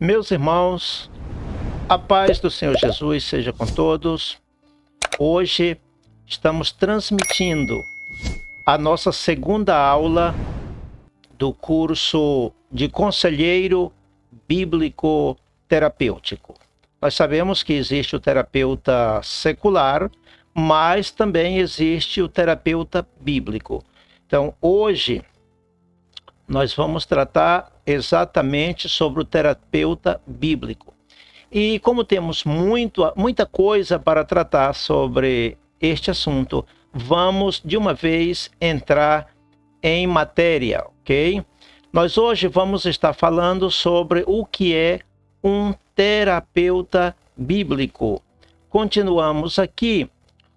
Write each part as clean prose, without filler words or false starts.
Meus irmãos, a paz do Senhor Jesus seja com todos. Hoje estamos transmitindo a nossa segunda aula do curso de Conselheiro Bíblico Terapêutico. Nós sabemos que existe o terapeuta secular, mas também existe o terapeuta bíblico. Então, hoje nós vamos tratar exatamente sobre o terapeuta bíblico. E como temos muita coisa para tratar sobre este assunto, vamos de uma vez entrar em matéria, ok? Nós hoje vamos estar falando sobre o que é um terapeuta bíblico. Continuamos aqui.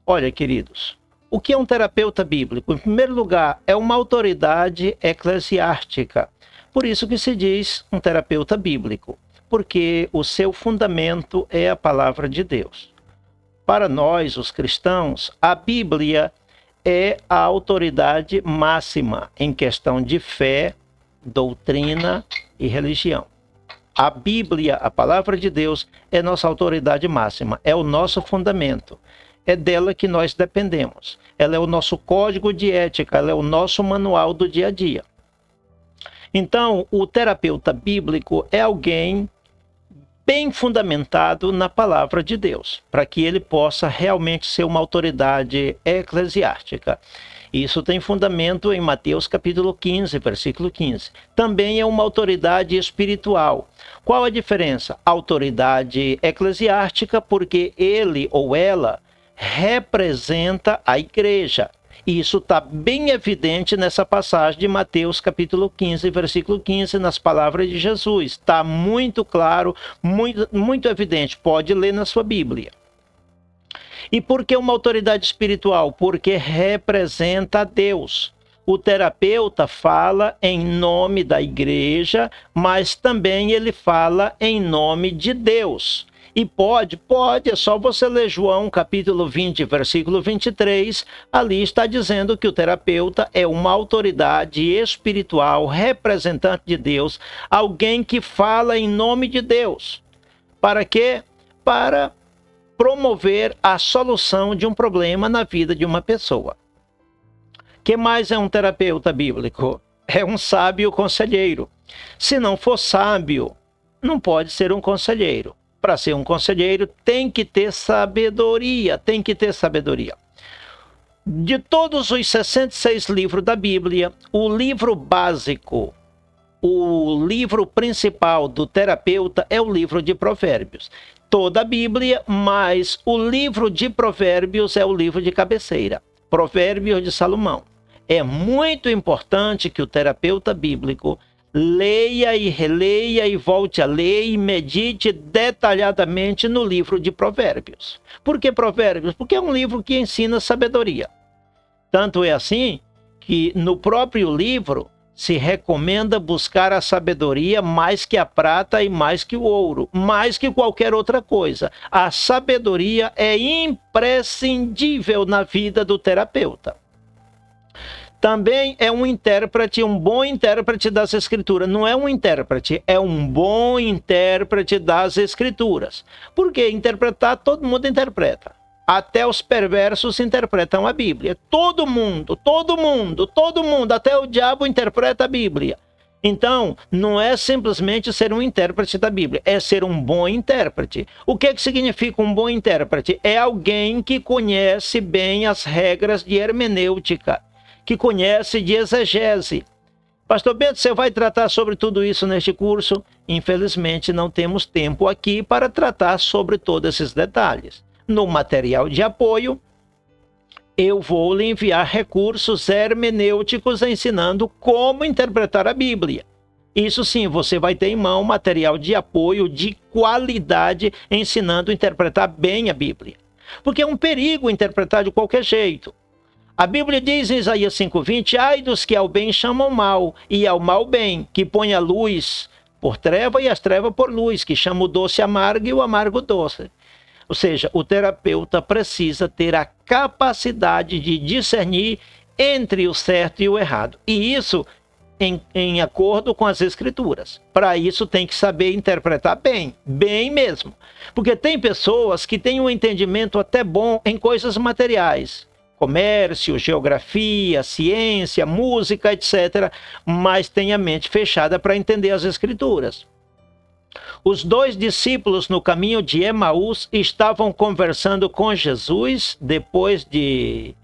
Olha, queridos, o que é um terapeuta bíblico? Em primeiro lugar, é uma autoridade eclesiástica. Por isso que se diz um terapeuta bíblico, porque o seu fundamento é a palavra de Deus. Para nós, os cristãos, a Bíblia é a autoridade máxima em questão de fé, doutrina e religião. A Bíblia, a palavra de Deus, é nossa autoridade máxima, é o nosso fundamento. É dela que nós dependemos. Ela é o nosso código de ética, ela é o nosso manual do dia a dia. Então, o terapeuta bíblico é alguém bem fundamentado na palavra de Deus, para que ele possa realmente ser uma autoridade eclesiástica. Isso tem fundamento em Mateus capítulo 15, versículo 15. Também é uma autoridade espiritual. Qual a diferença? Autoridade eclesiástica, porque ele ou ela representa a igreja. E isso está bem evidente nessa passagem de Mateus capítulo 15, versículo 15, nas palavras de Jesus. Está muito claro, muito evidente. Pode ler na sua Bíblia. E por que uma autoridade espiritual? Porque representa a Deus. O terapeuta fala em nome da igreja, mas também ele fala em nome de Deus. E pode, é só você ler João capítulo 20, versículo 23, ali está dizendo que o terapeuta é uma autoridade espiritual, representante de Deus, alguém que fala em nome de Deus. Para quê? Para promover a solução de um problema na vida de uma pessoa. Que mais é um terapeuta bíblico? É um sábio conselheiro. Se não for sábio, não pode ser um conselheiro. Para ser um conselheiro, tem que ter sabedoria, De todos os 66 livros da Bíblia, o livro básico, o livro principal do terapeuta é o livro de Provérbios. Toda a Bíblia, mas o livro de Provérbios é o livro de cabeceira, Provérbios de Salomão. É muito importante que o terapeuta bíblico leia e releia e volte a ler e medite detalhadamente no livro de Provérbios. Por que Provérbios? Porque é um livro que ensina sabedoria. Tanto é assim que no próprio livro se recomenda buscar a sabedoria mais que a prata e mais que o ouro, mais que qualquer outra coisa. A sabedoria é imprescindível na vida do terapeuta. Também é um intérprete, um bom intérprete das Escrituras. Não é um intérprete, é um bom intérprete das Escrituras. Porque interpretar, todo mundo interpreta. Até os perversos interpretam a Bíblia. Todo mundo, até o diabo interpreta a Bíblia. Então, não é simplesmente ser um intérprete da Bíblia, é ser um bom intérprete. O que significa um bom intérprete? É alguém que conhece bem as regras de hermenêutica, que conhece de exegese. Pastor Bento, você vai tratar sobre tudo isso neste curso? Infelizmente, não temos tempo aqui para tratar sobre todos esses detalhes. No material de apoio, eu vou lhe enviar recursos hermenêuticos ensinando como interpretar a Bíblia. Isso sim, você vai ter em mão material de apoio de qualidade ensinando a interpretar bem a Bíblia. Porque é um perigo interpretar de qualquer jeito. A Bíblia diz em Isaías 5:20, ai dos que ao bem chamam mal, e ao mal bem, que põe a luz por treva e as trevas por luz, que chama o doce amargo e o amargo doce. Ou seja, o terapeuta precisa ter a capacidade de discernir entre o certo e o errado. E isso em acordo com as Escrituras. Para isso tem que saber interpretar bem, bem mesmo. Porque tem pessoas que têm um entendimento até bom em coisas materiais, comércio, geografia, ciência, música, etc., mas tem a mente fechada para entender as Escrituras. Os 2 discípulos no caminho de Emaús estavam conversando com Jesus depois de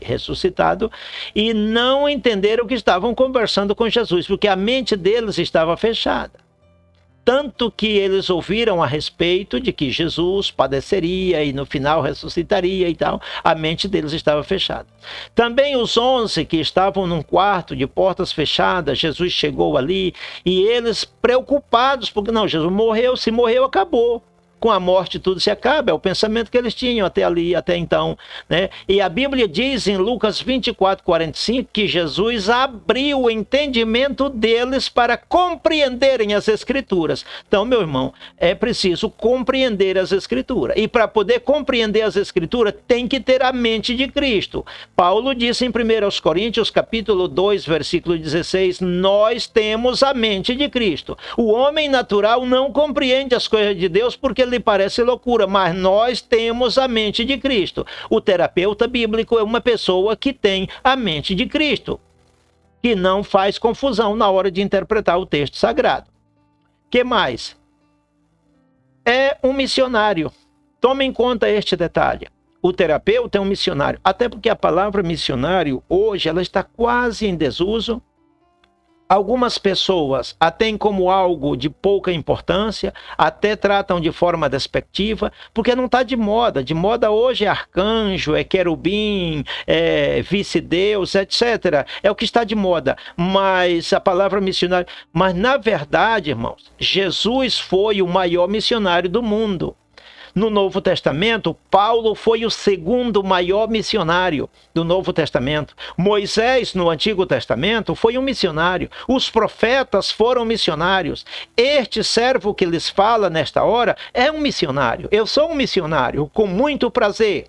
ressuscitado e não entenderam que estavam conversando com Jesus, porque a mente deles estava fechada. Tanto que eles ouviram a respeito de que Jesus padeceria e no final ressuscitaria e tal, a mente deles estava fechada. Também os 11 que estavam num quarto de portas fechadas, Jesus chegou ali e eles preocupados, porque não, Jesus morreu, se morreu, acabou. Com a morte tudo se acaba, é o pensamento que eles tinham até ali, até então, né? E a Bíblia diz em Lucas 24:45 que Jesus abriu o entendimento deles para compreenderem as Escrituras. Então, meu irmão, é preciso compreender as Escrituras. E para poder compreender as Escrituras, tem que ter a mente de Cristo. Paulo disse em 1 Coríntios, capítulo 2, versículo 16, nós temos a mente de Cristo. O homem natural não compreende as coisas de Deus porque lhe parece loucura, mas nós temos a mente de Cristo. O terapeuta bíblico é uma pessoa que tem a mente de Cristo, que não faz confusão na hora de interpretar o texto sagrado. Que mais? É um missionário. Tome em conta este detalhe. O terapeuta é um missionário, até porque a palavra missionário hoje ela está quase em desuso. Algumas pessoas a têm como algo de pouca importância, até tratam de forma despectiva, porque não está de moda. De moda hoje é arcanjo, é querubim, é vice-deus, etc. É o que está de moda. Mas a palavra missionário... Mas, na verdade, irmãos, Jesus foi o maior missionário do mundo. No Novo Testamento, Paulo foi o 2º maior missionário do Novo Testamento. Moisés, no Antigo Testamento, foi um missionário. Os profetas foram missionários. Este servo que lhes fala nesta hora é um missionário. Eu sou um missionário, com muito prazer.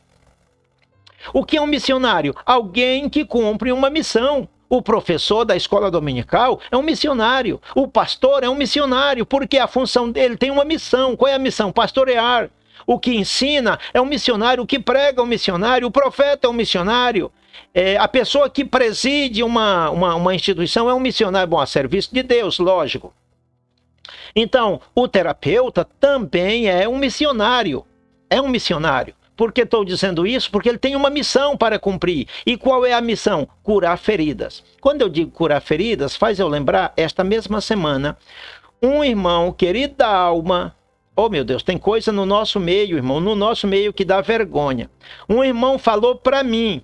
O que é um missionário? Alguém que cumpre uma missão. O professor da escola dominical é um missionário. O pastor é um missionário, porque a função dele tem uma missão. Qual é a missão? Pastorear. O que ensina é um missionário, o que prega é um missionário, o profeta é um missionário, a pessoa que preside uma instituição é um missionário, bom, a serviço de Deus, lógico. Então, o terapeuta também é um missionário. Por que estou dizendo isso? Porque ele tem uma missão para cumprir. E qual é a missão? Curar feridas. Quando eu digo curar feridas, faz eu lembrar, esta mesma semana, um irmão querido da alma... Oh, meu Deus, tem coisa no nosso meio, irmão, no nosso meio que dá vergonha. Um irmão falou para mim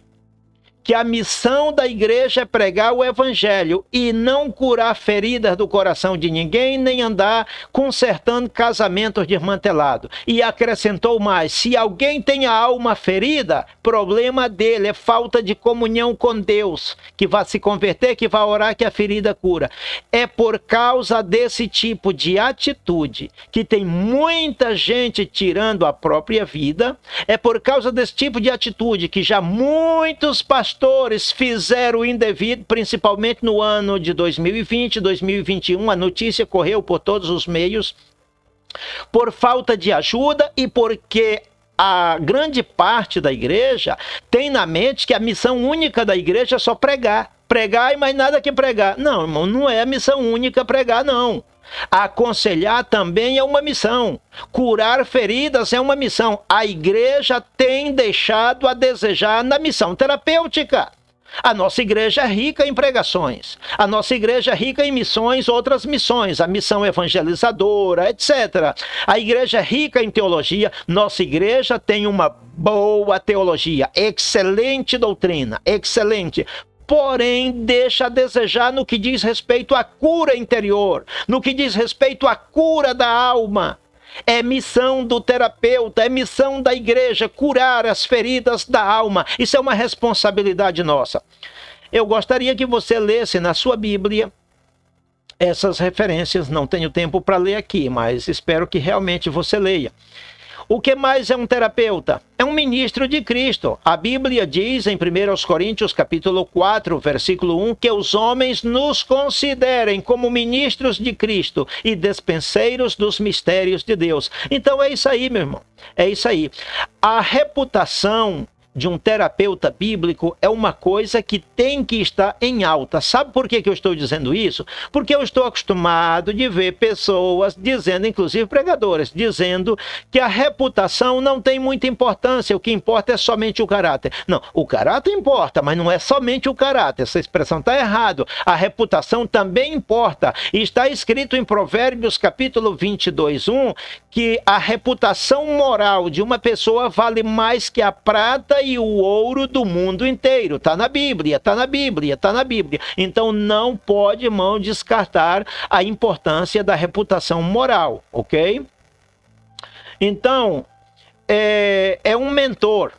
que a missão da igreja é pregar o evangelho e não curar feridas do coração de ninguém, nem andar consertando casamentos desmantelados. E acrescentou mais, se alguém tem a alma ferida, problema dele, é falta de comunhão com Deus, que vai se converter, que vai orar, que a ferida cura. É por causa desse tipo de atitude que tem muita gente tirando a própria vida, é por causa desse tipo de atitude que já muitos pastores fizeram o indevido, principalmente no ano de 2020, 2021, a notícia correu por todos os meios, por falta de ajuda e porque a grande parte da igreja tem na mente que a missão única da igreja é só pregar. Pregar e mais nada que pregar. Não, irmão, não é a missão única pregar, não. Aconselhar também é uma missão. Curar feridas é uma missão. A igreja tem deixado a desejar na missão terapêutica. A nossa igreja é rica em pregações. A nossa igreja é rica em missões, outras missões. A missão evangelizadora, etc. A igreja é rica em teologia. Nossa igreja tem uma boa teologia. Excelente doutrina. Excelente. Porém, deixa a desejar no que diz respeito à cura interior, no que diz respeito à cura da alma. É missão do terapeuta, é missão da igreja curar as feridas da alma. Isso é uma responsabilidade nossa. Eu gostaria que você lesse na sua Bíblia essas referências. Não tenho tempo para ler aqui, mas espero que realmente você leia. O que mais é um terapeuta? É um ministro de Cristo. A Bíblia diz em 1 Coríntios capítulo 4, versículo 1, que os homens nos considerem como ministros de Cristo e despenseiros dos mistérios de Deus. Então é isso aí, meu irmão. É isso aí. A reputação de um terapeuta bíblico é uma coisa que tem que estar em alta. Sabe por que eu estou dizendo isso? Porque eu estou acostumado de ver pessoas dizendo, inclusive pregadores, dizendo que a reputação não tem muita importância, o que importa é somente o caráter. Não, o caráter importa, mas não é somente o caráter. Essa expressão está errada. A reputação também importa. E está escrito em Provérbios capítulo 22, 1, que a reputação moral de uma pessoa vale mais que a prata e o ouro do mundo inteiro. Está na Bíblia, está na Bíblia, está na Bíblia. Então não pode, irmão, descartar a importância da reputação moral, ok? Então, é um mentor.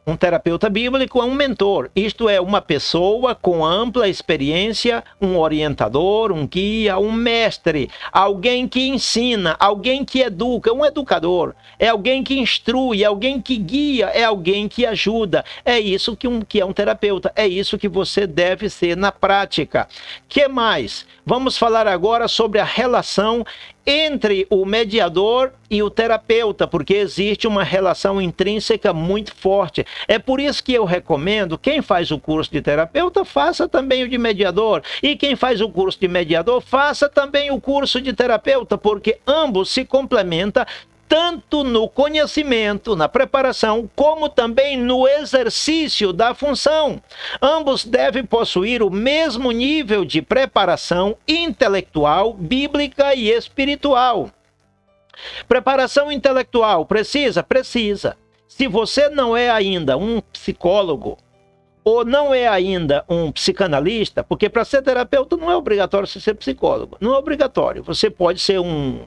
Um terapeuta bíblico é um mentor, isto é, uma pessoa com ampla experiência, um orientador, um guia, um mestre, alguém que ensina, alguém que educa, um educador, é alguém que instrui, é alguém que guia, é alguém que ajuda. É isso que é um terapeuta, é isso que você deve ser na prática. Que mais? Vamos falar agora sobre a relação entre o mediador e o terapeuta, porque existe uma relação intrínseca muito forte. É por isso que eu recomendo, quem faz o curso de terapeuta, faça também o de mediador. E quem faz o curso de mediador, faça também o curso de terapeuta, porque ambos se complementam tanto no conhecimento, na preparação, como também no exercício da função. Ambos devem possuir o mesmo nível de preparação intelectual, bíblica e espiritual. Preparação intelectual, precisa? Precisa. Se você não é ainda um psicólogo, ou não é ainda um psicanalista, porque para ser terapeuta não é obrigatório você ser psicólogo, não é obrigatório. Você pode ser um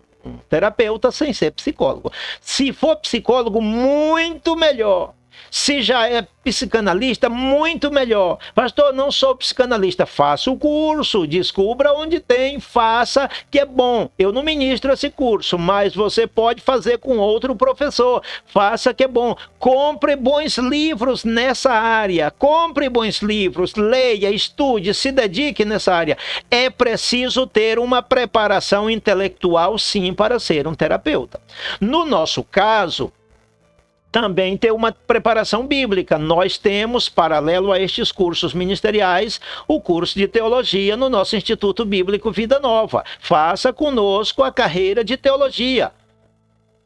terapeuta sem ser psicólogo. Se for psicólogo, muito melhor. Se já é psicanalista, muito melhor. Pastor, não sou psicanalista. Faça o curso, descubra onde tem, faça, que é bom. Eu não ministro esse curso, mas você pode fazer com outro professor. Faça, que é bom. Compre bons livros nessa área. Compre bons livros, leia, estude, se dedique nessa área. É preciso ter uma preparação intelectual, sim, para ser um terapeuta. No nosso caso, também ter uma preparação bíblica. Nós temos, paralelo a estes cursos ministeriais, o curso de teologia no nosso Instituto Bíblico Vida Nova. Faça conosco a carreira de teologia.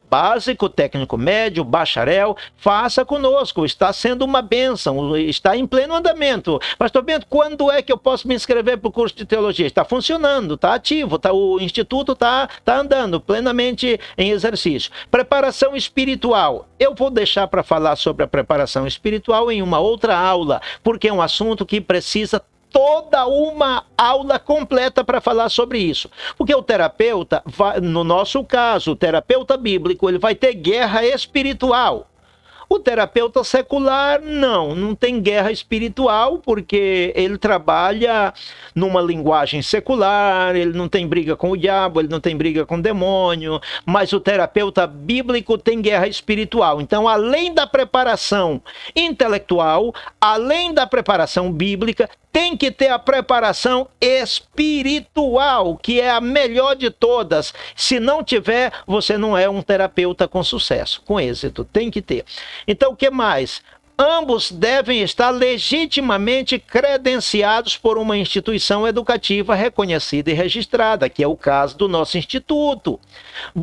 Básico, técnico médio, bacharel, faça conosco. Está sendo uma bênção, está em pleno andamento. Pastor Bento, quando é que eu posso me inscrever para o curso de teologia? Está funcionando, está ativo, o Instituto está andando plenamente em exercício. Preparação espiritual. Eu vou deixar para falar sobre a preparação espiritual em uma outra aula, porque é um assunto que precisa toda uma aula completa para falar sobre isso. Porque o terapeuta, no nosso caso, o terapeuta bíblico, ele vai ter guerra espiritual. O terapeuta secular, não tem guerra espiritual, porque ele trabalha numa linguagem secular, ele não tem briga com o diabo, ele não tem briga com o demônio, mas o terapeuta bíblico tem guerra espiritual. Então, além da preparação intelectual, além da preparação bíblica, tem que ter a preparação espiritual, que é a melhor de todas. Se não tiver, você não é um terapeuta com sucesso, com êxito. Tem que ter. Então, o que mais? Ambos devem estar legitimamente credenciados por uma instituição educativa reconhecida e registrada, que é o caso do nosso instituto.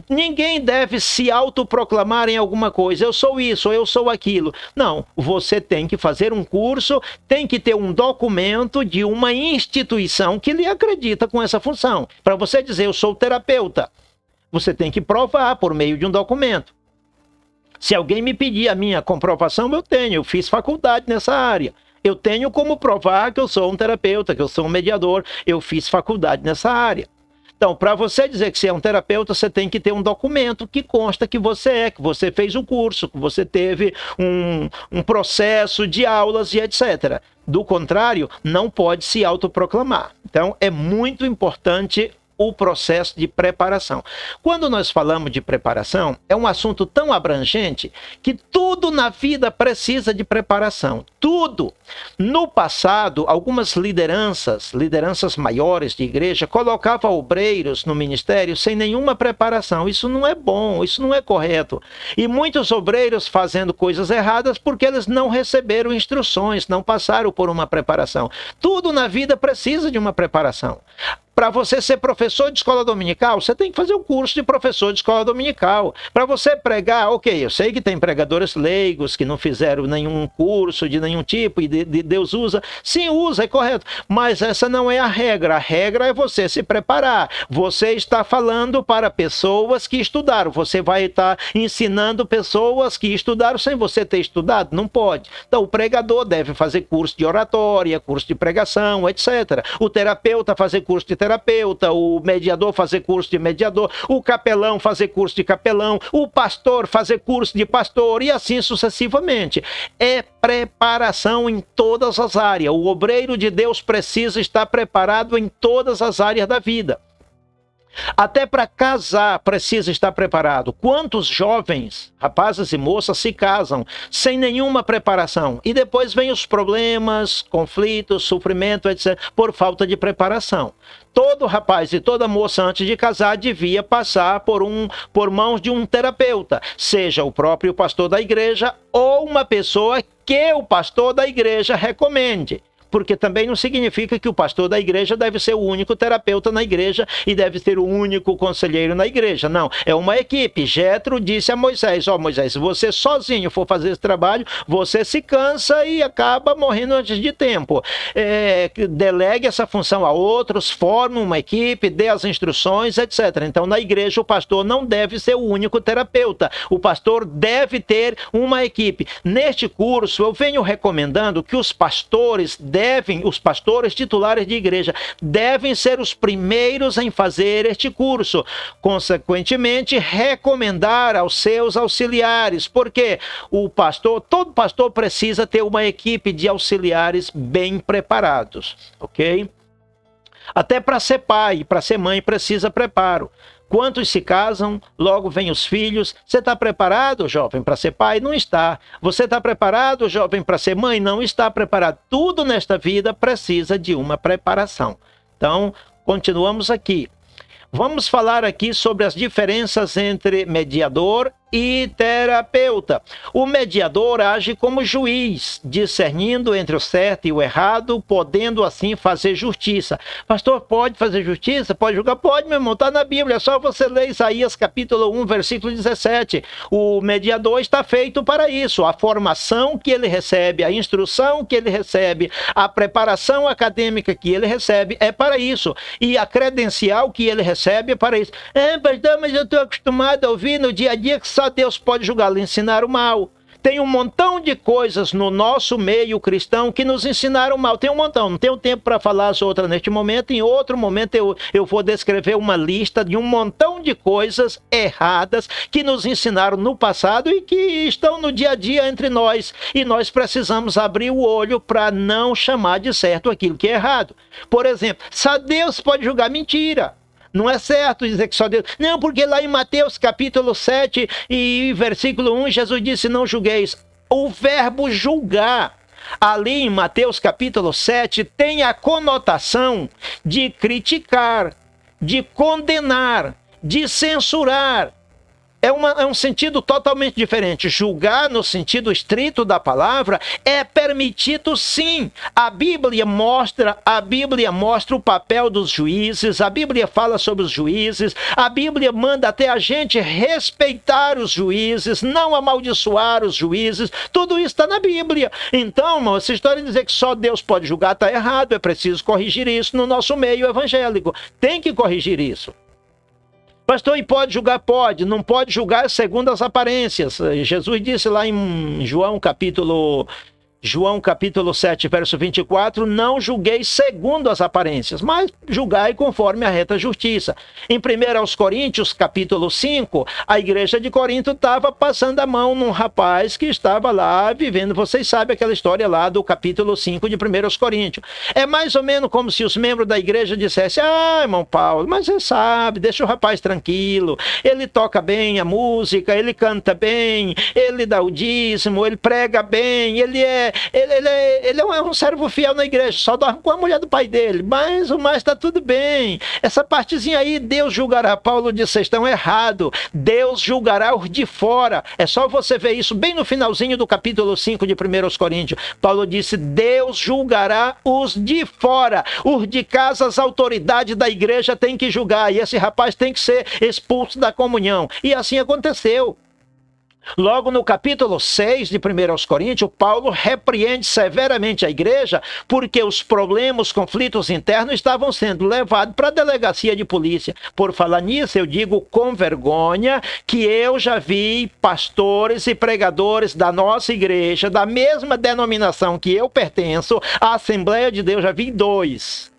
Ninguém deve se autoproclamar em alguma coisa. Eu sou isso, eu sou aquilo. Não, você tem que fazer um curso, tem que ter um documento de uma instituição que lhe acredita com essa função. Para você dizer, eu sou terapeuta, você tem que provar por meio de um documento. Se alguém me pedir a minha comprovação, eu tenho. Eu fiz faculdade nessa área. Eu tenho como provar que eu sou um terapeuta, que eu sou um mediador. Eu fiz faculdade nessa área. Então, para você dizer que você é um terapeuta, você tem que ter um documento que consta que você fez o curso, que você teve um processo de aulas e etc. Do contrário, não pode se autoproclamar. Então, é muito importante o processo de preparação. Quando nós falamos de preparação, é um assunto tão abrangente que tudo na vida precisa de preparação. Tudo. No passado, algumas lideranças maiores de igreja, colocavam obreiros no ministério sem nenhuma preparação. Isso não é bom, isso não é correto. E muitos obreiros fazendo coisas erradas porque eles não receberam instruções, não passaram por uma preparação. Tudo na vida precisa de uma preparação. Para você ser professor de escola dominical, você tem que fazer o curso de professor de escola dominical. Para você pregar, ok, eu sei que tem pregadores leigos que não fizeram nenhum curso de nenhum tipo e Deus usa. Sim, usa, é correto. Mas essa não é a regra. A regra é você se preparar. Você está falando para pessoas que estudaram. Você vai estar ensinando pessoas que estudaram sem você ter estudado? Não pode. Então, o pregador deve fazer curso de oratória, curso de pregação, etc. O terapeuta fazer curso de terapeuta, o mediador fazer curso de mediador, o capelão fazer curso de capelão, o pastor fazer curso de pastor e assim sucessivamente. É preparação em todas as áreas. O obreiro de Deus precisa estar preparado em todas as áreas da vida. Até para casar precisa estar preparado. Quantos jovens, rapazes e moças, se casam sem nenhuma preparação? E depois vem os problemas, conflitos, sofrimento, etc., por falta de preparação. Todo rapaz e toda moça antes de casar devia passar por mãos de um terapeuta, seja o próprio pastor da igreja ou uma pessoa que o pastor da igreja recomende. Porque também não significa que o pastor da igreja deve ser o único terapeuta na igreja e deve ser o único conselheiro na igreja. Não, é uma equipe. Jetro disse a Moisés, Moisés, se você sozinho for fazer esse trabalho, você se cansa e acaba morrendo antes de tempo. Delegue essa função a outros, forme uma equipe, dê as instruções, etc. Então, na igreja, o pastor não deve ser o único terapeuta. O pastor deve ter uma equipe. Neste curso, eu venho recomendando que os pastores titulares de igreja devem ser os primeiros em fazer este curso. Consequentemente, recomendar aos seus auxiliares, porque todo pastor precisa ter uma equipe de auxiliares bem preparados, ok? Até para ser pai, para ser mãe, precisa preparo. Quantos se casam, logo vêm os filhos. Você está preparado, jovem, para ser pai? Não está. Você está preparado, jovem, para ser mãe? Não está preparado. Tudo nesta vida precisa de uma preparação. Então, continuamos aqui. Vamos falar aqui sobre as diferenças entre mediador e terapeuta. O mediador age como juiz, discernindo entre o certo e o errado, podendo assim fazer justiça. Pastor, pode fazer justiça? Pode julgar? Pode, meu irmão, está na Bíblia, é só você ler Isaías capítulo 1, versículo 17. O mediador está feito para isso. A formação que ele recebe, a instrução que ele recebe, a preparação acadêmica que ele recebe é para isso. E a credencial que ele recebe é para isso. Pastor, mas eu estou acostumado a ouvir no dia a dia que só Deus pode julgar, lhe ensinaram mal. Tem um montão de coisas no nosso meio cristão que nos ensinaram mal. Tem um montão, não tenho tempo para falar as outras neste momento. Em outro momento eu vou descrever uma lista de um montão de coisas erradas que nos ensinaram no passado e que estão no dia a dia entre nós. E nós precisamos abrir o olho para não chamar de certo aquilo que é errado. Por exemplo, só Deus pode julgar. Mentira. Não é certo dizer que só Deus... Não, porque lá em Mateus capítulo 7 e versículo 1, Jesus disse, não julgueis. O verbo julgar, ali em Mateus capítulo 7, tem a conotação de criticar, de condenar, de censurar. É um sentido totalmente diferente. Julgar, no sentido estrito da palavra, é permitido sim. A Bíblia mostra o papel dos juízes, a Bíblia fala sobre os juízes, a Bíblia manda até a gente respeitar os juízes, não amaldiçoar os juízes, tudo isso está na Bíblia. Então, irmão, essa história de dizer que só Deus pode julgar está errado, é preciso corrigir isso no nosso meio evangélico. Tem que corrigir isso. Pastor, e pode julgar? Pode. Não pode julgar segundo as aparências. Jesus disse lá em João capítulo João capítulo 7, verso 24, não julgueis segundo as aparências, mas julgai conforme a reta justiça. Em 1 Coríntios capítulo 5, a igreja de Corinto estava passando a mão num rapaz que estava lá vivendo, vocês sabem aquela história lá do capítulo 5 de 1 Coríntios. É mais ou menos como se os membros da igreja dissessem, irmão Paulo, mas você sabe, deixa o rapaz tranquilo, ele toca bem a música, ele canta bem, ele dá o dízimo, ele prega bem, ele é um servo fiel na igreja, só dorme com a mulher do pai dele, mas o mais está tudo bem. Essa partezinha aí, Deus julgará. Paulo disse, vocês estão errados. Deus julgará os de fora. É só você ver isso bem no finalzinho do capítulo 5 de 1 Coríntios. Paulo disse, Deus julgará os de fora. Os de casa, as autoridades da igreja têm que julgar. E esse rapaz tem que ser expulso da comunhão. E assim aconteceu. Logo no capítulo 6 de 1 Coríntios, Paulo repreende severamente a igreja porque os problemas, os conflitos internos estavam sendo levados para a delegacia de polícia. Por falar nisso, eu digo com vergonha que eu já vi pastores e pregadores da nossa igreja, da mesma denominação que eu pertenço, a Assembleia de Deus, já vi dois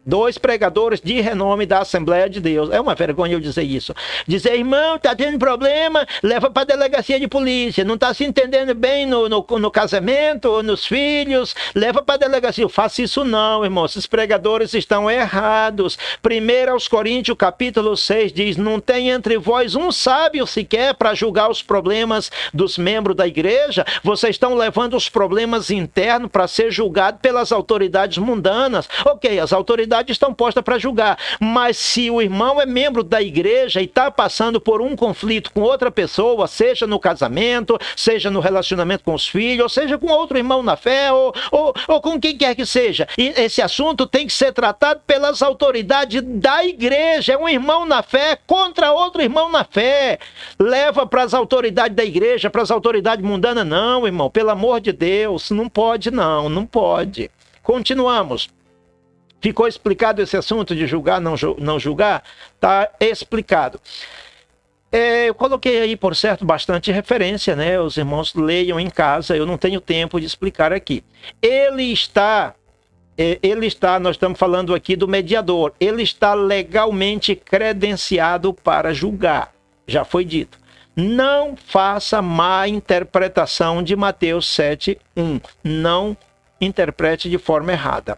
pregadores de renome da Assembleia de Deus. É uma vergonha eu dizer isso. Dizer, irmão, tá tendo problema, leva para a delegacia de polícia. Não tá se entendendo bem no casamento ou nos filhos, leva para a delegacia. Eu faço isso não, irmão. Esses pregadores estão errados. 1 Coríntios, capítulo 6, diz, não tem entre vós um sábio sequer para julgar os problemas dos membros da igreja. Vocês estão levando os problemas internos para ser julgado pelas autoridades mundanas. Ok, as autoridades estão postas para julgar, mas se o irmão é membro da igreja e está passando por um conflito com outra pessoa, seja no casamento, seja no relacionamento com os filhos, ou seja com outro irmão na fé, ou com quem quer que seja, e esse assunto tem que ser tratado pelas autoridades da igreja. É um irmão na fé contra outro irmão na fé. Leva para as autoridades da igreja, para as autoridades mundanas, não, irmão, pelo amor de Deus, não pode não pode. Continuamos. Ficou explicado esse assunto de julgar, não julgar? Está explicado. Eu coloquei aí, por certo, bastante referência, né? Os irmãos leiam em casa, eu não tenho tempo de explicar aqui. Ele está, nós estamos falando aqui do mediador, ele está legalmente credenciado para julgar, já foi dito. Não faça má interpretação de Mateus 7:1, não interprete de forma errada.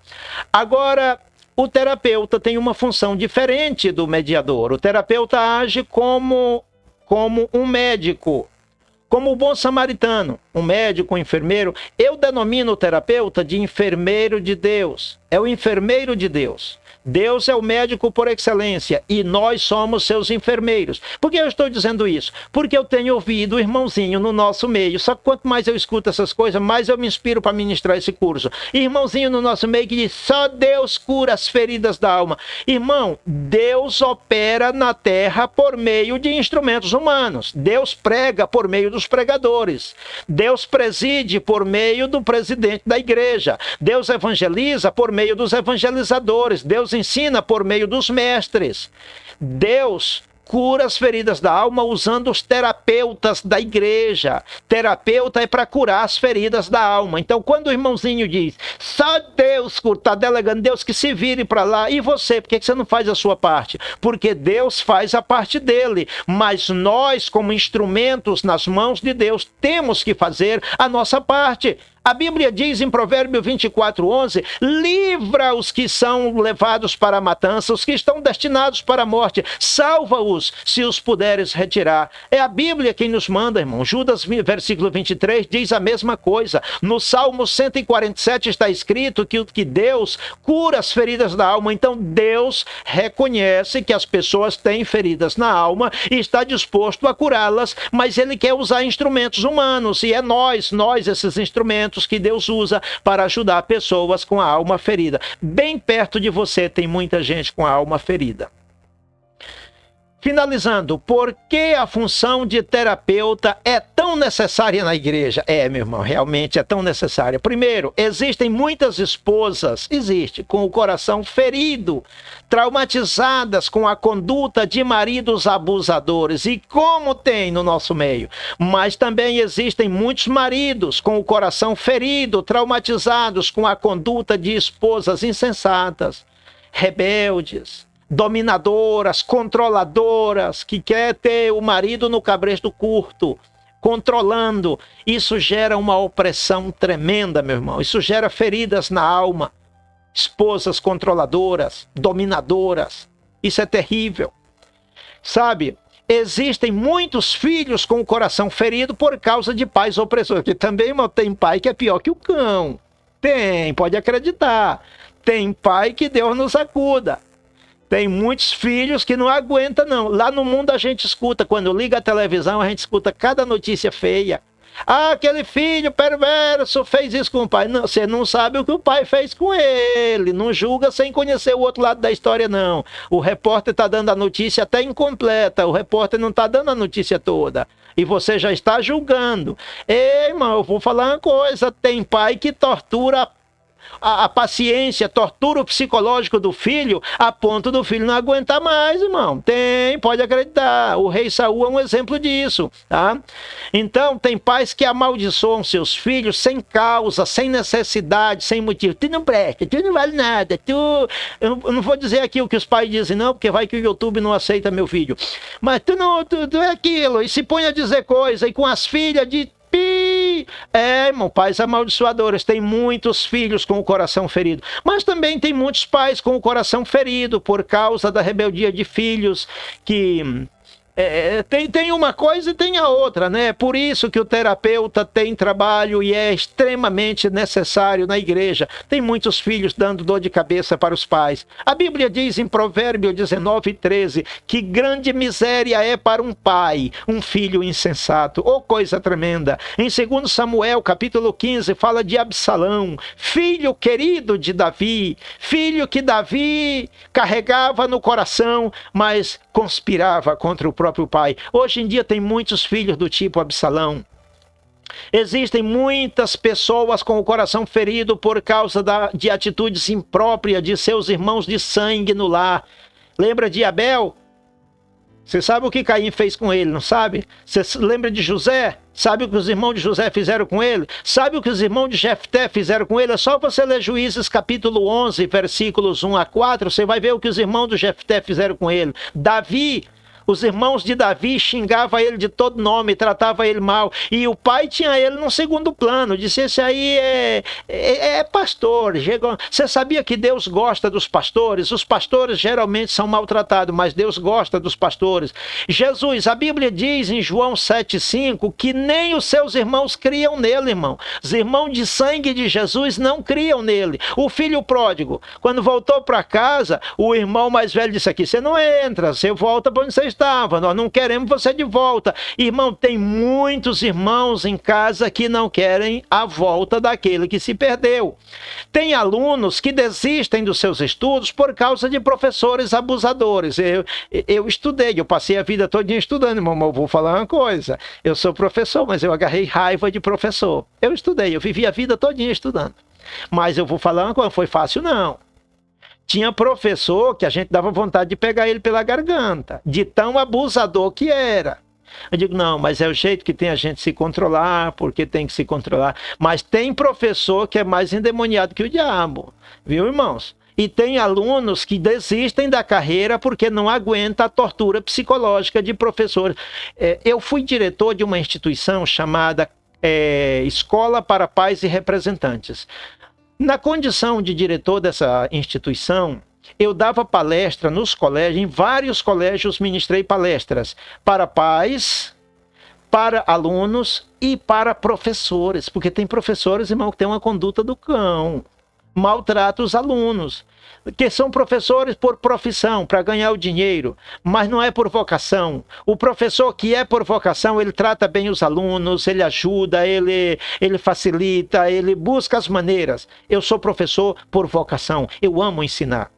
Agora, o terapeuta tem uma função diferente do mediador. O terapeuta age como um médico, como o bom samaritano, um médico, um enfermeiro. Eu denomino o terapeuta de enfermeiro de Deus. É o enfermeiro de Deus. Deus é o médico por excelência e nós somos seus enfermeiros. Por que eu estou dizendo isso? Porque eu tenho ouvido o irmãozinho no nosso meio. Só que quanto mais eu escuto essas coisas, mais eu me inspiro para ministrar esse curso. Irmãozinho no nosso meio que diz, só Deus cura as feridas da alma. Irmão, Deus opera na terra por meio de instrumentos humanos. Deus prega por meio dos pregadores. Deus preside por meio do presidente da igreja. Deus evangeliza por meio dos evangelizadores. Deus ensina por meio dos mestres. Deus cura as feridas da alma usando os terapeutas da igreja. Terapeuta é para curar as feridas da alma. Então, quando o irmãozinho diz, só Deus está delegando, Deus que se vire para lá, e você, por que você não faz a sua parte? Porque Deus faz a parte dele, mas nós, como instrumentos nas mãos de Deus, temos que fazer a nossa parte. A Bíblia diz em Provérbio 24:11, livra os que são levados para a matança, os que estão destinados para a morte, salva-os se os puderes retirar. É a Bíblia quem nos manda, irmão. Judas, versículo 23, diz a mesma coisa. No Salmo 147 está escrito que Deus cura as feridas da alma. Então Deus reconhece que as pessoas têm feridas na alma e está disposto a curá-las, mas Ele quer usar instrumentos humanos, e é nós esses instrumentos que Deus usa para ajudar pessoas com a alma ferida. Bem perto de você tem muita gente com a alma ferida. Finalizando, por que a função de terapeuta é tão tão necessária na igreja. Meu irmão, realmente é tão necessária. Primeiro, existem muitas esposas, com o coração ferido, traumatizadas com a conduta de maridos abusadores. E como tem no nosso meio. Mas também existem muitos maridos com o coração ferido, traumatizados com a conduta de esposas insensatas, rebeldes, dominadoras, controladoras, que quer ter o marido no cabresto curto, controlando. Isso gera uma opressão tremenda, meu irmão. Isso gera feridas na alma. Esposas controladoras, dominadoras. Isso é terrível. Sabe, existem muitos filhos com o coração ferido por causa de pais opressores. Porque também, irmão, tem pai que é pior que o cão. Tem, pode acreditar. Tem pai que Deus nos acuda. Tem muitos filhos que não aguentam, não. Lá no mundo a gente escuta, quando liga a televisão, a gente escuta cada notícia feia. Aquele filho perverso fez isso com o pai. Não, você não sabe o que o pai fez com ele. Não julga sem conhecer o outro lado da história, não. O repórter está dando a notícia até incompleta. O repórter não está dando a notícia toda. E você já está julgando. Ei, irmão, eu vou falar uma coisa. Tem pai que tortura a paciência, tortura o psicológico do filho, a ponto do filho não aguentar mais, irmão. Tem, pode acreditar. O rei Saul é um exemplo disso, tá? Então, tem pais que amaldiçoam seus filhos sem causa, sem necessidade, sem motivo. Tu não presta, tu não vale nada, tu... Eu não vou dizer aqui o que os pais dizem, não, porque vai que o YouTube não aceita meu vídeo. Mas tu é aquilo, e se põe a dizer coisa, e com as filhas de... irmão, pais amaldiçoadores. Tem muitos filhos com o coração ferido. Mas também tem muitos pais com o coração ferido por causa da rebeldia de filhos que... tem uma coisa e tem a outra, né? Por isso que o terapeuta tem trabalho e é extremamente necessário na igreja. Tem muitos filhos dando dor de cabeça para os pais. A Bíblia diz em Provérbios 19:13 que grande miséria é para um pai, um filho insensato. Oh, coisa tremenda. Em 2 Samuel, capítulo 15, fala de Absalão, filho querido de Davi, filho que Davi carregava no coração, mas conspirava contra o próprio pai. Hoje em dia tem muitos filhos do tipo Absalão. Existem muitas pessoas com o coração ferido por causa de atitudes impróprias de seus irmãos de sangue no lar. Lembra de Abel? Você sabe o que Caim fez com ele, não sabe? Você lembra de José? Sabe o que os irmãos de José fizeram com ele? Sabe o que os irmãos de Jefté fizeram com ele? É só você ler Juízes capítulo 11, versículos 1 a 4, você vai ver o que os irmãos de Jefté fizeram com ele. Davi... Os irmãos de Davi xingavam ele de todo nome, tratavam ele mal. E o pai tinha ele no segundo plano. Disse, esse aí é pastor. Você sabia que Deus gosta dos pastores? Os pastores geralmente são maltratados, mas Deus gosta dos pastores. Jesus, a Bíblia diz em João 7,5 que nem os seus irmãos criam nele, irmão. Os irmãos de sangue de Jesus não criam nele. O filho pródigo, quando voltou para casa, o irmão mais velho disse aqui, você não entra, você volta para onde você estava, nós não queremos você de volta. Irmão, tem muitos irmãos em casa que não querem a volta daquele que se perdeu. Tem alunos que desistem dos seus estudos por causa de professores abusadores. Eu estudei, eu passei a vida toda estudando, irmão, mas eu vou falar uma coisa. Eu sou professor, mas eu agarrei raiva de professor. Eu estudei, eu vivi a vida toda estudando. Mas eu vou falar uma coisa, não foi fácil não. Tinha professor que a gente dava vontade de pegar ele pela garganta, de tão abusador que era. Eu digo, não, mas é o jeito que tem a gente se controlar, porque tem que se controlar. Mas tem professor que é mais endemoniado que o diabo, viu, irmãos? E tem alunos que desistem da carreira porque não aguentam a tortura psicológica de professores. Eu fui diretor de uma instituição chamada Escola para Pais e Representantes. Na condição de diretor dessa instituição, eu dava palestra nos colégios, em vários colégios ministrei palestras para pais, para alunos e para professores, porque tem professores, irmão, que tem uma conduta do cão, maltrata os alunos, que são professores por profissão, para ganhar o dinheiro, mas não é por vocação. O professor que é por vocação, ele trata bem os alunos, ele ajuda, ele facilita, ele busca as maneiras. Eu sou professor por vocação, eu amo ensinar.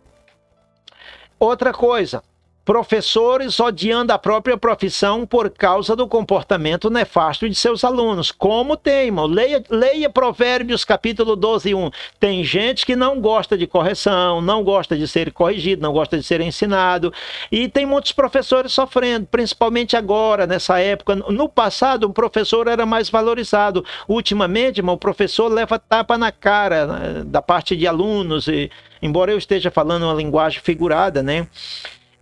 Outra coisa, Professores odiando a própria profissão por causa do comportamento nefasto de seus alunos. Como tem, irmão? Leia Provérbios capítulo 12, 1. Tem gente que não gosta de correção, não gosta de ser corrigido, não gosta de ser ensinado. E tem muitos professores sofrendo, principalmente agora, nessa época. No passado, o professor era mais valorizado. Ultimamente, irmão, o professor leva tapa na cara, né, da parte de alunos. E, embora eu esteja falando uma linguagem figurada, né?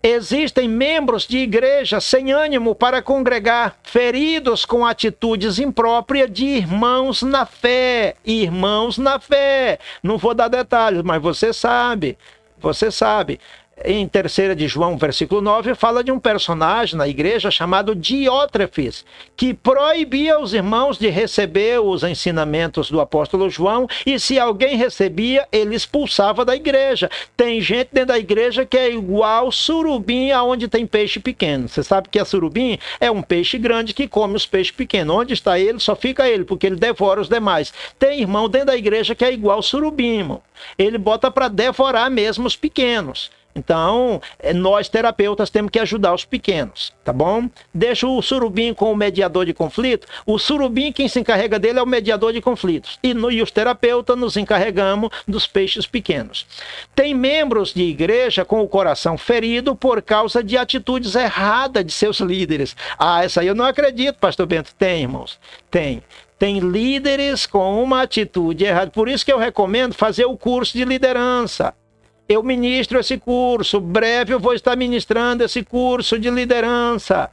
Existem membros de igreja sem ânimo para congregar, feridos com atitudes impróprias de irmãos na fé. Irmãos na fé. Não vou dar detalhes, mas você sabe. Você sabe. Em 3 de João, versículo 9, fala de um personagem na igreja chamado Diótrefes, que proibia os irmãos de receber os ensinamentos do apóstolo João, e se alguém recebia, ele expulsava da igreja. Tem gente dentro da igreja que é igual surubim aonde tem peixe pequeno. Você sabe que a surubim é um peixe grande que come os peixes pequenos. Onde está ele, só fica ele, porque ele devora os demais. Tem irmão dentro da igreja que é igual surubim, irmão. Ele bota para devorar mesmo os pequenos. Então, nós terapeutas temos que ajudar os pequenos, tá bom? Deixa o surubim com o mediador de conflito. O surubim, quem se encarrega dele é o mediador de conflitos. E os terapeutas nos encarregamos dos peixes pequenos. Tem membros de igreja com o coração ferido por causa de atitudes erradas de seus líderes. Ah, essa aí eu não acredito, pastor Bento. Tem, irmãos? Tem. Tem líderes com uma atitude errada. Por isso que eu recomendo fazer o curso de liderança. Eu ministro esse curso, breve eu vou estar ministrando esse curso de liderança.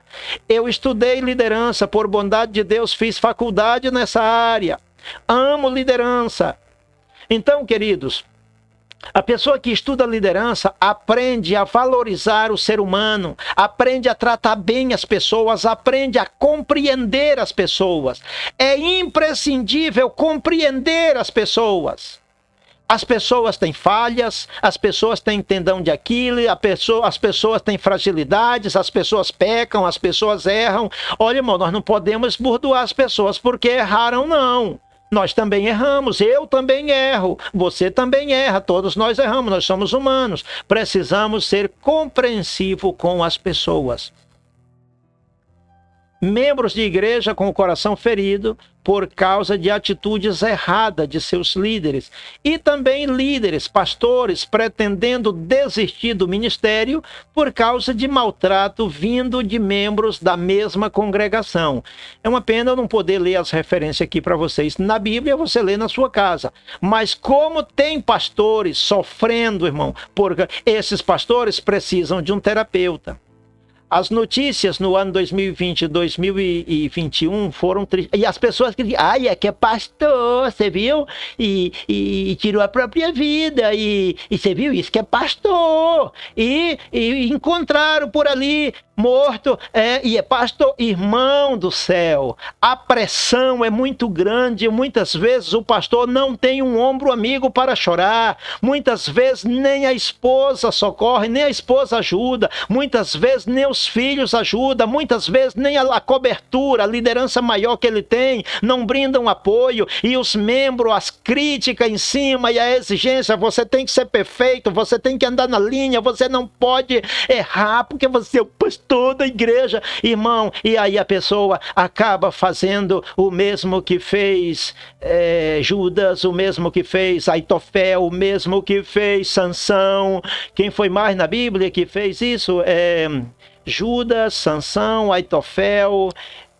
Eu estudei liderança, por bondade de Deus, fiz faculdade nessa área. Amo liderança. Então, queridos, a pessoa que estuda liderança aprende a valorizar o ser humano, aprende a tratar bem as pessoas, aprende a compreender as pessoas. É imprescindível compreender as pessoas. As pessoas têm falhas, as pessoas têm tendão de Aquiles, as pessoas têm fragilidades, as pessoas pecam, as pessoas erram. Olha, irmão, nós não podemos esbordoar as pessoas porque erraram, não. Nós também erramos, eu também erro, você também erra, todos nós erramos, nós somos humanos. Precisamos ser compreensivos com as pessoas. Membros de igreja com o coração ferido por causa de atitudes erradas de seus líderes. E também líderes, pastores, pretendendo desistir do ministério por causa de maltrato vindo de membros da mesma congregação. É uma pena eu não poder ler as referências aqui para vocês. Na Bíblia você lê na sua casa. Mas como tem pastores sofrendo, irmão, porque esses pastores precisam de um terapeuta. As notícias no ano 2020 e 2021 foram tristes. E as pessoas que dizem, é que é pastor, você viu? E tirou a própria vida. E você viu isso que é pastor. E encontraram por ali morto, e é pastor, irmão do céu. A pressão é muito grande. Muitas vezes o pastor não tem um ombro amigo para chorar. Muitas vezes nem a esposa socorre, nem a esposa ajuda. Muitas vezes nem os filhos ajudam. Muitas vezes nem a cobertura, a liderança maior que ele tem, não brindam apoio. E os membros, as críticas em cima e a exigência, você tem que ser perfeito, você tem que andar na linha, você não pode errar, porque você é o pastor da igreja, irmão. E aí a pessoa acaba fazendo o mesmo que fez Judas, o mesmo que fez Aitofel, o mesmo que fez Sansão. Quem foi mais na Bíblia que fez isso? Judas, Sansão, Aitofel,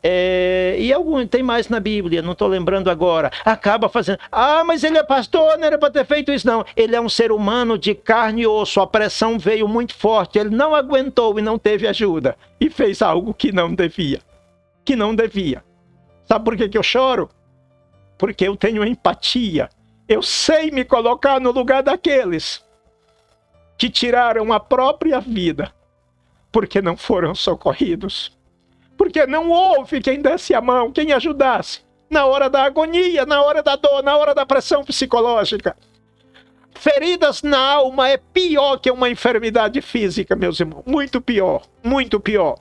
e tem mais na Bíblia, não estou lembrando agora. Acaba fazendo, mas ele é pastor, não era para ter feito isso, não. Ele é um ser humano de carne e osso, a pressão veio muito forte, ele não aguentou e não teve ajuda, e fez algo que não devia. Sabe por que eu choro? Porque eu tenho empatia, eu sei me colocar no lugar daqueles que tiraram a própria vida, porque não foram socorridos. Porque não houve quem desse a mão, quem ajudasse. Na hora da agonia, na hora da dor, na hora da pressão psicológica. Feridas na alma é pior que uma enfermidade física, meus irmãos. Muito pior, muito pior.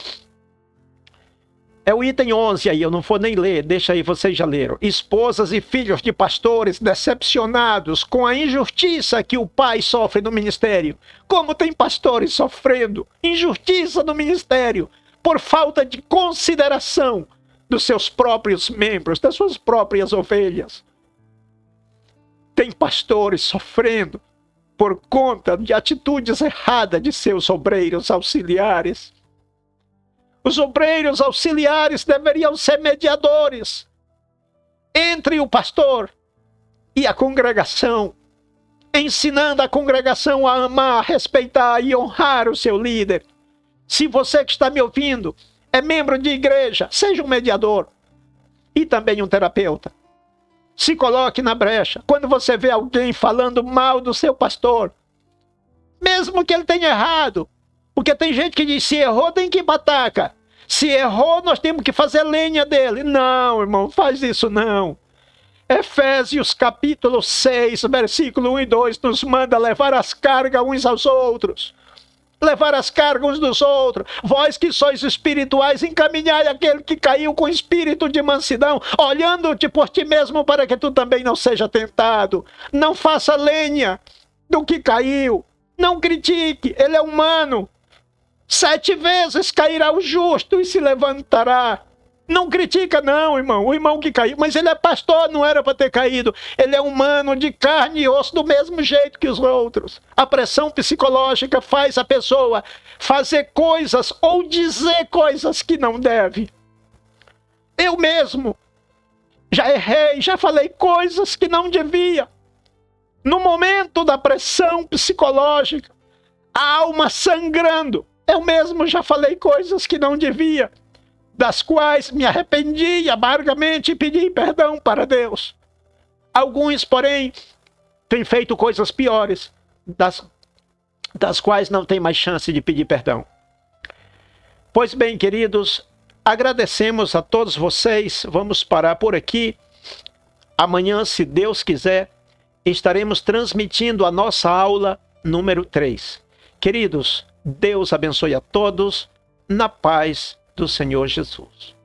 É o item 11 aí, eu não vou nem ler, deixa aí, vocês já leram. Esposas e filhos de pastores decepcionados com a injustiça que o pai sofre no ministério. Como tem pastores sofrendo injustiça no ministério por falta de consideração dos seus próprios membros, das suas próprias ovelhas. Tem pastores sofrendo por conta de atitudes erradas de seus obreiros auxiliares. Os obreiros auxiliares deveriam ser mediadores entre o pastor e a congregação, ensinando a congregação a amar, respeitar e honrar o seu líder. Se você que está me ouvindo é membro de igreja, seja um mediador e também um terapeuta. Se coloque na brecha. Quando você vê alguém falando mal do seu pastor, mesmo que ele tenha errado, porque tem gente que diz, se errou tem que ir pra taca. Se errou, nós temos que fazer lenha dele. Não, irmão, faz isso não. Efésios capítulo 6, versículo 1 e 2, nos manda levar as cargas uns aos outros. Levar as cargas uns dos outros. Vós que sois espirituais, encaminhai aquele que caiu com espírito de mansidão, olhando-te por ti mesmo para que tu também não seja tentado. Não faça lenha do que caiu. Não critique, ele é humano. 7 vezes cairá o justo e se levantará. Não critica não, irmão. O irmão que caiu, mas ele é pastor, não era para ter caído. Ele é humano, de carne e osso, do mesmo jeito que os outros. A pressão psicológica faz a pessoa fazer coisas ou dizer coisas que não deve. Eu mesmo já errei, já falei coisas que não devia. No momento da pressão psicológica, a alma sangrando, eu mesmo já falei coisas que não devia, das quais me arrependi amargamente e pedi perdão para Deus. Alguns, porém, têm feito coisas piores, das quais não tem mais chance de pedir perdão. Pois bem, queridos, agradecemos a todos vocês. Vamos parar por aqui. Amanhã, se Deus quiser, estaremos transmitindo a nossa aula número 3. Queridos, Deus abençoe a todos, na paz do Senhor Jesus.